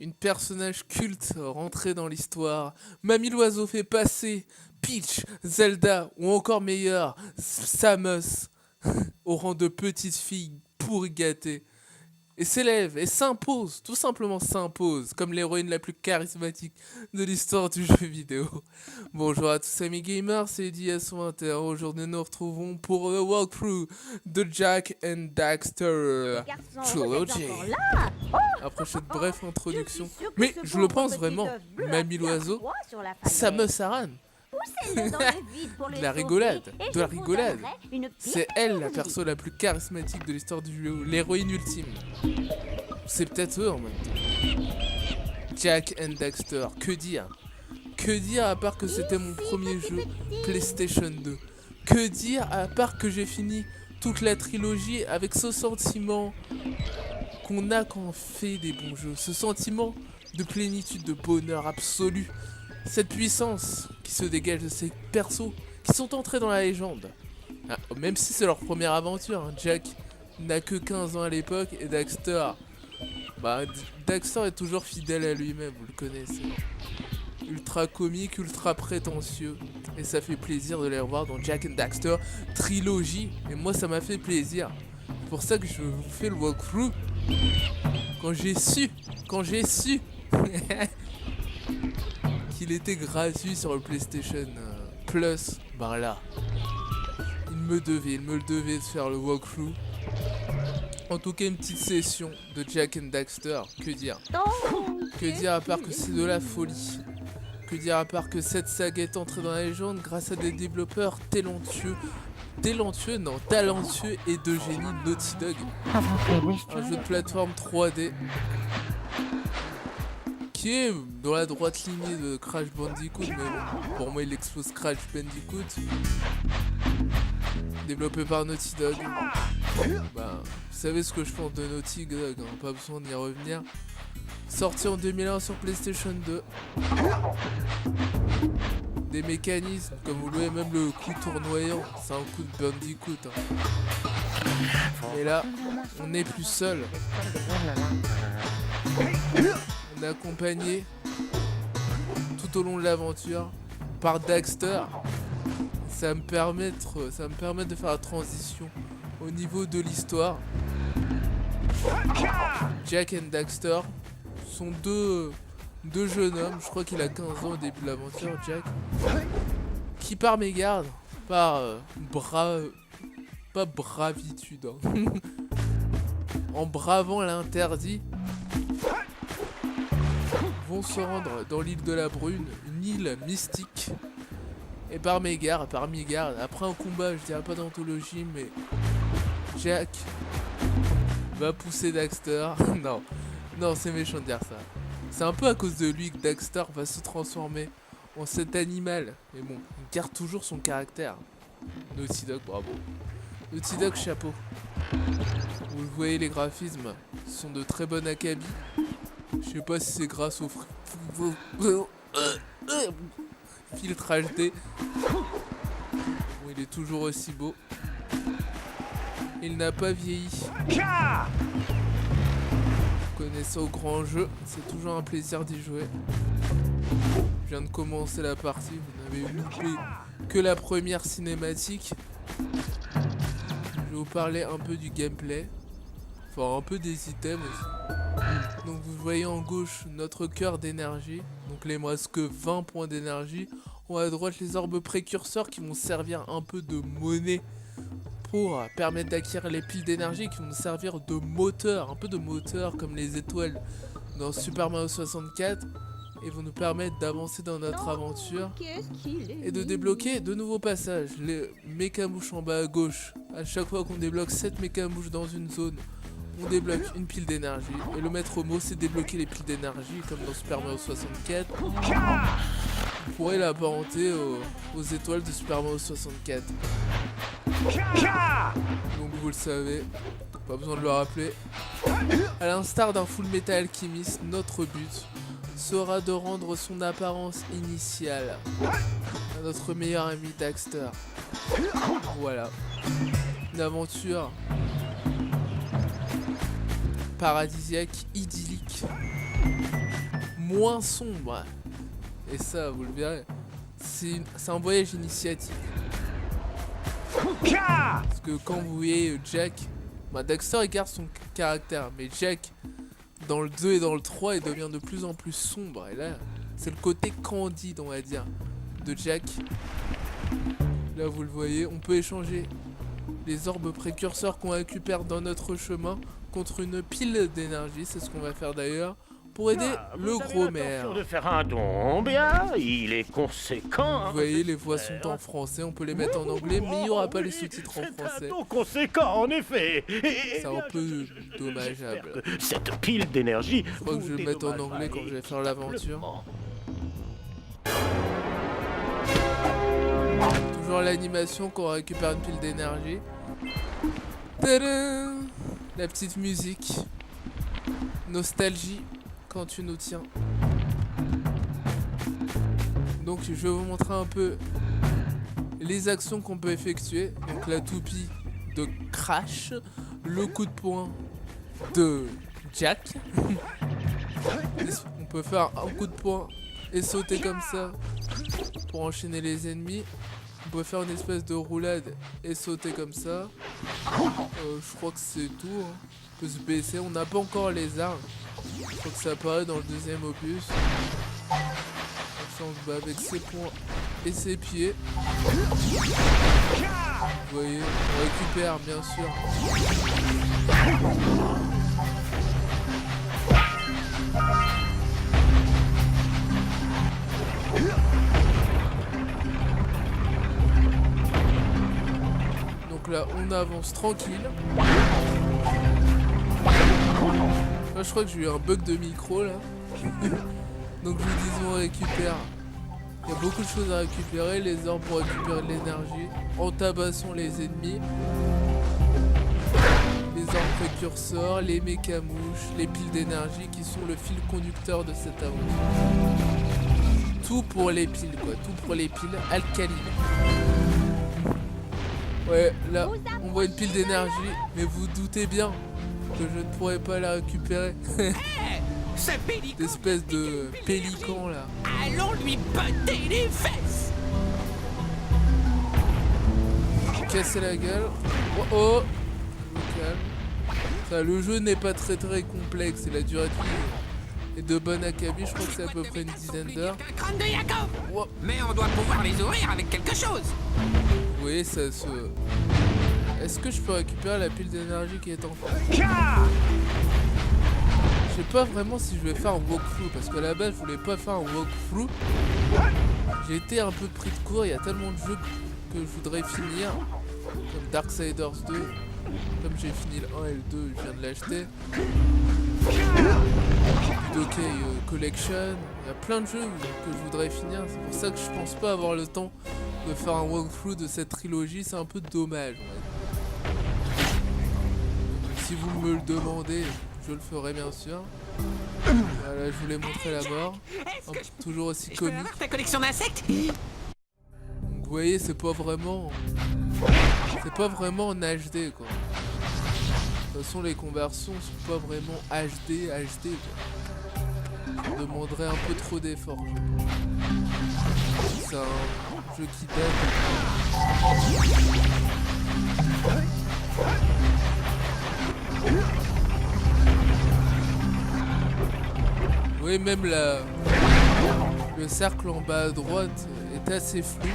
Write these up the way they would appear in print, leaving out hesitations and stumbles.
une personnage culte rentrée dans l'histoire. Mamie l'oiseau fait passer Peach, Zelda ou encore meilleur, Samus au rang de petite fille pourri gâtée. Et s'élève et s'impose, tout simplement s'impose, comme l'héroïne la plus charismatique de l'histoire du jeu vidéo. Bonjour à tous amis gamers, c'est Dias21. Aujourd'hui nous nous retrouvons pour le walkthrough de Jak and Daxter Trilogy. Après cette brève introduction, mais je le pense vraiment, Mamie l'oiseau, Samus Aran. De la rigolade, C'est elle la perso la plus charismatique de l'histoire du jeu, l'héroïne ultime. C'est peut-être eux en même temps. Jak and Daxter, que dire? Que dire à part que c'était mon premier jeu PlayStation 2? Que dire à part que j'ai fini toute la trilogie avec ce sentiment qu'on a quand on fait des bons jeux, ce sentiment de plénitude, de bonheur absolu. Cette puissance qui se dégage de ces persos qui sont entrés dans la légende. Ah, même si c'est leur première aventure, hein. Jak n'a que 15 ans à l'époque et Daxter... Daxter est toujours fidèle à lui-même, vous le connaissez. Ultra comique, ultra prétentieux. Et ça fait plaisir de les revoir dans Jak and Daxter Trilogy. Et moi ça m'a fait plaisir. C'est pour ça que je vous fais le walkthrough. Quand j'ai su qu'il était gratuit sur le PlayStation Plus, ben là, il me le devait de faire le walkthrough. En tout cas, une petite session de Jak and Daxter, que dire? Que dire à part que c'est de la folie? Que dire à part que cette saga est entrée dans la légende grâce à des développeurs talentueux et de génie, Naughty Dog. Un jeu de plateforme 3D qui est dans la droite lignée de Crash Bandicoot, mais bon, pour moi il expose Crash Bandicoot. Développé par Naughty Dog. Vous savez ce que je pense de Naughty Dog, hein, pas besoin d'y revenir. Sorti en 2001 sur PlayStation 2. Des mécanismes, comme vous le voyez, même le coup tournoyant, c'est un coup de Bandicoot. Hein. Et là, on n'est plus seul. On est accompagné tout au long de l'aventure par Daxter. Ça me permet de faire la transition au niveau de l'histoire. Jak and Daxter sont deux jeunes hommes, je crois qu'il a 15 ans au début de l'aventure, Jak, qui par mégarde, pas bravitude, hein. En bravant l'interdit, vont se rendre dans l'île de la Brune, une île mystique. Et par mégarde, après un combat, je dirais pas d'anthologie, mais Jak va pousser Daxter. non, c'est méchant de dire ça. C'est un peu à cause de lui que Daxter va se transformer en cet animal. Mais bon, il garde toujours son caractère. Naughty Dog, bravo. Naughty Dog, chapeau. Vous le voyez, les graphismes sont de très bon acabit. Je sais pas si c'est grâce au filtre HD. Bon, il est toujours aussi beau. Il n'a pas vieilli. Vous connaissez au grand jeu, c'est toujours un plaisir d'y jouer. Je viens de commencer la partie, vous n'avez loupé que la première cinématique. Je vais vous parler un peu du gameplay. Enfin, un peu des items aussi. Donc vous voyez en gauche notre cœur d'énergie. Donc là il me reste que 20 points d'énergie. En haut à droite les orbes précurseurs qui vont servir un peu de monnaie pour permettre d'acquérir les piles d'énergie qui vont servir de moteur, un peu de moteur comme les étoiles dans Super Mario 64 et vont nous permettre d'avancer dans notre aventure et de débloquer de nouveaux passages. Les mécamouches en bas à gauche, à chaque fois qu'on débloque 7 mécamouches dans une zone, on débloque une pile d'énergie. Et le maître mot, c'est débloquer les piles d'énergie comme dans Super Mario 64. Vous pourrez l'apparenter aux étoiles de Super Mario 64. Donc vous le savez, pas besoin de le rappeler. À l'instar d'un Full Metal Alchemist, notre but sera de rendre son apparence initiale à notre meilleur ami Daxter. Voilà. Une aventure paradisiaque, idyllique, moins sombre. Et ça, vous le verrez, c'est un voyage initiatique. Parce que quand vous voyez Jack, bah Daxter il garde son caractère, mais Jack, dans le 2 et dans le 3, il devient de plus en plus sombre. Et là, c'est le côté candide, on va dire, de Jack. Là, vous le voyez, on peut échanger les orbes précurseurs qu'on récupère dans notre chemin contre une pile d'énergie. C'est ce qu'on va faire d'ailleurs pour aider le gros maire. De faire un don, bien, il est conséquent. Vous voyez, les voix sont en français, on peut les mettre en anglais, mais il n'y aura pas les sous-titres en français. C'est un don conséquent, en effet. C'est un peu dommageable. Cette pile d'énergie. Je crois que je vais le mettre en anglais quand je vais faire l'aventure. Toujours l'animation quand on récupère une pile d'énergie. Tadam! La petite musique. Nostalgie quand tu nous tiens. Donc je vais vous montrer un peu les actions qu'on peut effectuer. Donc la toupie de Crash, le coup de poing de Jack. On peut faire un coup de poing et sauter comme ça pour enchaîner les ennemis. On peut faire une espèce de roulade et sauter comme ça. Je crois que c'est tout. On peut se baisser. On n'a pas encore les armes. Je crois que ça apparaît dans le deuxième opus. Comme ça, on se bat avec ses poings et ses pieds. Vous voyez, on récupère bien sûr. Donc là, on avance tranquille. Là, je crois que j'ai eu un bug de micro là. Donc je vous dis, on récupère. Il y a beaucoup de choses à récupérer. Les orbes pour récupérer de l'énergie. En tabassant les ennemis. Les orbes précurseurs, les mécamouches, les piles d'énergie qui sont le fil conducteur de cette aventure. Tout pour les piles quoi. Tout pour les piles alcalines. Ouais, là, on voit une pile d'énergie. Mais vous doutez bien que je ne pourrais pas la récupérer. D'espèce de pélican là. Allons lui botter les fesses. Casser la gueule. Oh oh. Je me calme. Ça, le jeu n'est pas très complexe et la durée de vie est de bonne acabit. Je crois que c'est à peu près une dizaine d'heures. Oh. Mais on doit pouvoir les ouvrir avec quelque chose. Vous voyez, ça se... Est-ce que je peux récupérer la pile d'énergie qui est en face? Je sais pas vraiment si je vais faire un walkthrough parce qu'à la base je voulais pas faire un walkthrough. J'ai été un peu pris de court, il y a tellement de jeux que je voudrais finir. Comme Darksiders 2. Comme j'ai fini le 1 et le 2, je viens de l'acheter. Budokai Collection. Il y a plein de jeux que je voudrais finir. C'est pour ça que je pense pas avoir le temps de faire un walkthrough de cette trilogie. C'est un peu dommage. Si vous me le demandez, je le ferai bien sûr. Voilà, je voulais montrer la mort. Toujours aussi comique. Ta collection d'insectes. Vous voyez, c'est pas vraiment en HD quoi. De toute façon, les conversions sont pas vraiment HD quoi. Ça demanderait un peu trop d'efforts. C'est un jeu qui date. Oui, même le cercle en bas à droite est assez flou.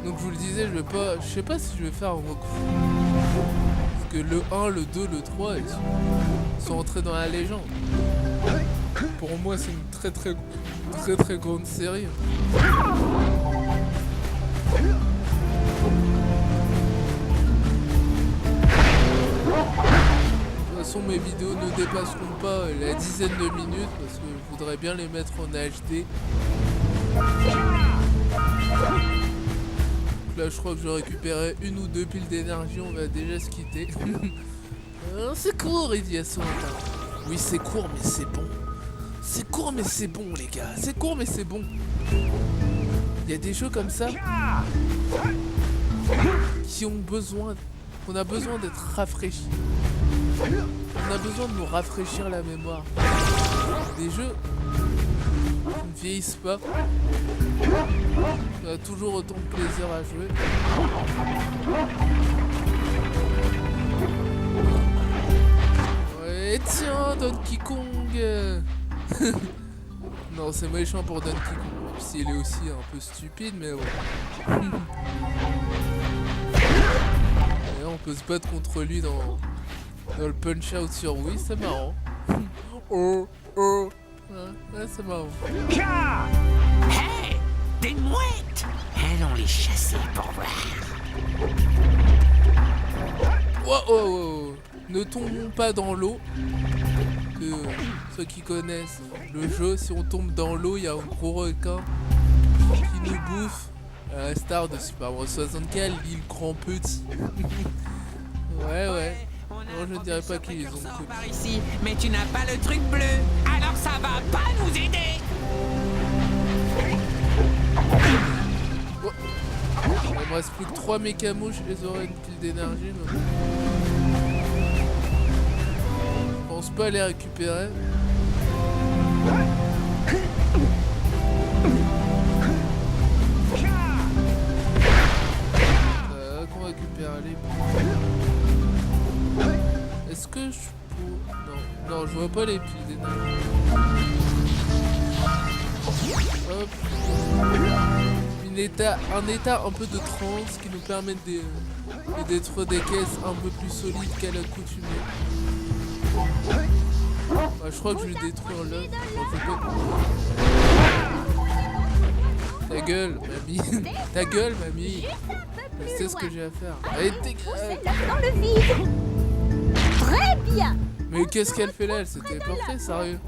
Donc je vous le disais, je sais pas si je vais faire un walkthrough. Parce que le 1, le 2, le 3, ils sont entrés dans la légende. Pour moi, c'est une très grande série. De toute façon, mes vidéos ne dépasseront pas la dizaine de minutes parce que je voudrais bien les mettre en HD. Donc là, je crois que je récupérais une ou deux piles d'énergie. On va déjà se quitter. C'est court, il dit à son temps. Oui, c'est court, mais c'est bon. C'est court mais c'est bon les gars, c'est court mais c'est bon. Il y a des jeux comme ça qui ont besoin, qu'on a besoin d'être rafraîchis. On a besoin de nous rafraîchir la mémoire. Des jeux qui ne vieillissent pas. On a toujours autant de plaisir à jouer. Ouais, tiens, Donkey Kong. Non, c'est méchant pour Donkey Kong, même s'il est aussi un peu stupide, mais ouais. Et on peut se battre contre lui dans le Punch-Out sur Wii, c'est marrant. Oh, oh. Ouais, c'est marrant. Hey, des mouettes. Allons les chasser pour voir. Oh, oh, oh. Ne tombons pas dans l'eau. Que ceux qui connaissent le jeu, si on tombe dans l'eau, il y a un gros requin qui nous bouffe. À la star de Super Mario 64, l'île Grand Petit. Ouais, ouais. Non, je ne dirais pas qu'ils ont que par copié. ici, mais tu n'as pas le truc bleu. Alors ça va pas nous aider. Oh. Il me reste plus que 3 mécamouches, je les aurai une pile d'énergie. Mais... je pense pas les récupérer. Qu'on récupère les... Est-ce que je peux... Non, non, je vois pas les piles d'énergie. Hop. Un état un peu de transe qui nous permet de détruire des caisses un peu plus solides qu'à l'accoutumée. Ah, je crois que je vais détruire l'œuf. Ta gueule, mamie. Ta gueule, mamie. C'est ce que j'ai à faire. Allez, Dans le vide. Très bien. mais qu'est-ce qu'elle fait là? Elle s'est téléportée, sérieux?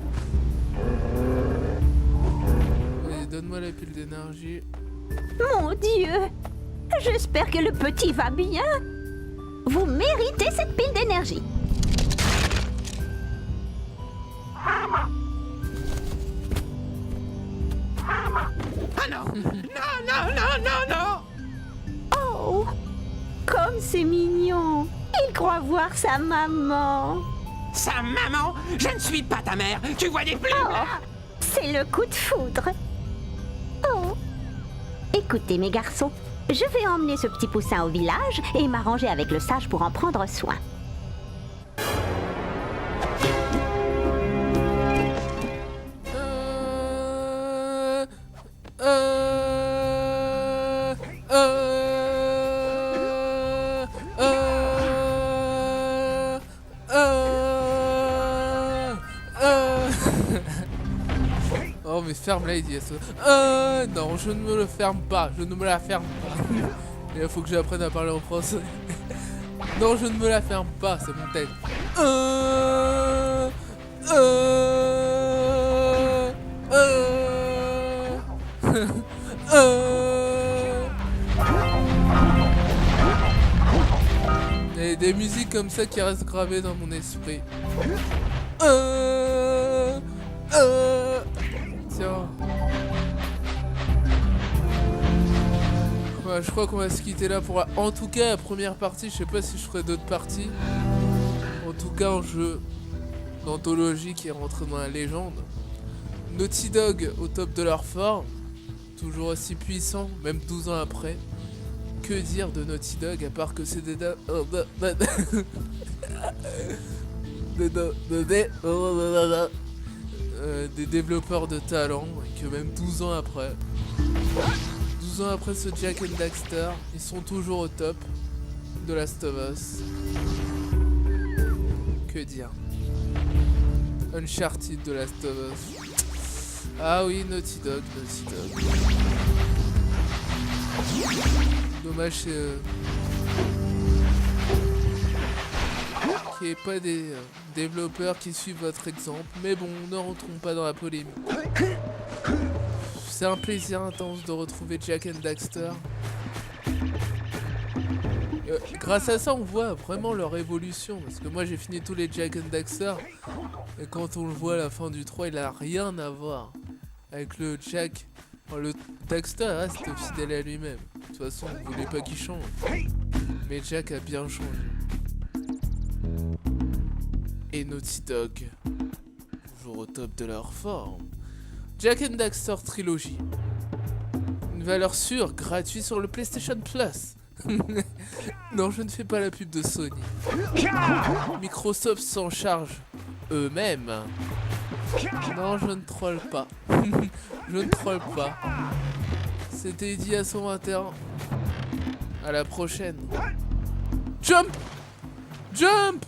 Allez, donne-moi la pile d'énergie. Mon Dieu. J'espère que le petit va bien. Vous méritez cette pile d'énergie. Ah non. Non, non, non, non, non. Oh, comme c'est mignon. Il croit voir sa maman. Sa maman, je ne suis pas ta mère. Tu vois des plumes là? C'est le coup de foudre. Oh. Écoutez mes garçons, je vais emmener ce petit poussin au village et m'arranger avec le sage pour en prendre soin. Oh mais ferme-la, Idiot. Non, je ne me le ferme pas, je ne me la ferme pas. Et il faut que j'apprenne à parler en français. Non, je ne me la ferme pas, c'est mon tête. Et des musiques comme ça qui restent gravées dans mon esprit. Tiens. Ouais, je crois qu'on va se quitter là pour en tout cas la première partie. Je sais pas si je ferai d'autres parties. En tout cas, un jeu d'anthologie qui est rentré dans la légende. Naughty Dog au top de leur forme, toujours aussi puissant, même 12 ans après. Que dire de Naughty Dog à part que c'est des des développeurs de talent et que même 12 ans après ce Jak and Daxter, ils sont toujours au top de Last of Us. Que dire? Uncharted de Last of Us. Ah oui, Naughty Dog. Dommage qu'il n'y ait pas des développeurs qui suivent votre exemple. Mais bon, ne rentrons pas dans la polémique. C'est un plaisir intense de retrouver Jak and Daxter. Grâce à ça, on voit vraiment leur évolution. Parce que moi, j'ai fini tous les Jak and Daxter. Et quand on le voit à la fin du 3, il a rien à voir avec le Jack. Enfin, le Daxter reste fidèle à lui-même. De toute façon, vous voulez pas qu'il change. Mais Jack a bien changé. Et Naughty Dog, toujours au top de leur forme. Jak and Daxter Trilogy. Une valeur sûre, gratuite sur le PlayStation Plus. Non, je ne fais pas la pub de Sony. Microsoft s'en charge eux-mêmes. Non, je ne troll pas. Je ne troll pas. C'était dit à 121. À la prochaine. Jump! Jump!